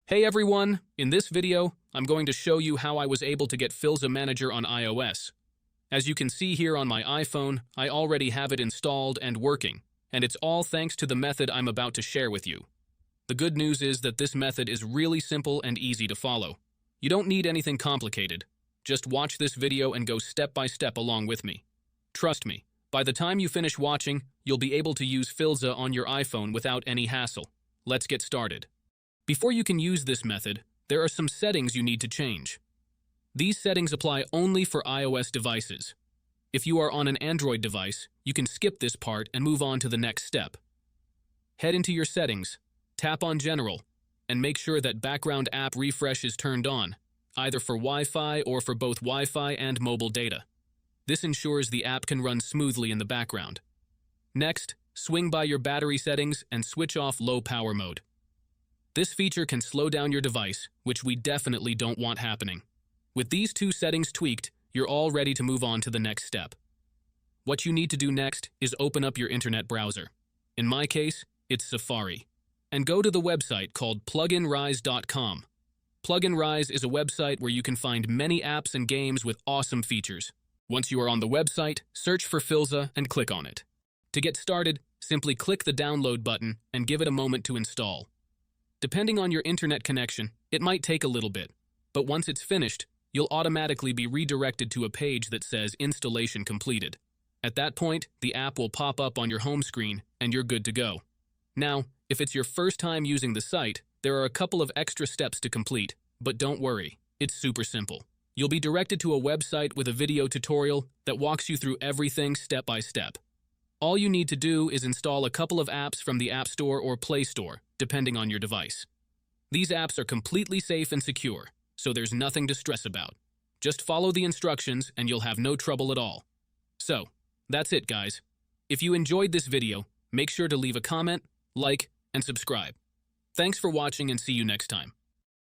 Hey everyone! In this video, I'm going to show you how I was able to get Filza Manager on iOS. As you can see here on my iPhone, I already have it installed and working, and it's all thanks to the method I'm about to share with you. The good news is that this method is really simple and easy to follow. You don't need anything complicated. Just watch this video and go step by step along with me. Trust me, by the time you finish watching, you'll be able to use Filza on your iPhone without any hassle. Let's get started. Before you can use this method, there are some settings you need to change. These settings apply only for iOS devices. If you are on an Android device, you can skip this part and move on to the next step. Head into your settings, tap on General, and make sure that background app refresh is turned on, either for Wi-Fi or for both Wi-Fi and mobile data. This ensures the app can run smoothly in the background. Next, swing by your battery settings and switch off low power mode. This feature can slow down your device, which we definitely don't want happening. With these two settings tweaked, you're all ready to move on to the next step. What you need to do next is open up your internet browser. In my case, it's Safari. And go to the website called pluginrise.com. Pluginrise is a website where you can find many apps and games with awesome features. Once you are on the website, search for Filza and click on it. To get started, simply click the download button and give it a moment to install. Depending on your internet connection, it might take a little bit, but once it's finished, you'll automatically be redirected to a page that says Installation Completed. At that point, the app will pop up on your home screen and you're good to go. Now, if it's your first time using the site, there are a couple of extra steps to complete, but don't worry, it's super simple. You'll be directed to a website with a video tutorial that walks you through everything step by step. All you need to do is install a couple of apps from the App Store or Play Store, depending on your device. These apps are completely safe and secure, so there's nothing to stress about. Just follow the instructions and you'll have no trouble at all. So, that's it guys. If you enjoyed this video, make sure to leave a comment, like, and subscribe. Thanks for watching and see you next time.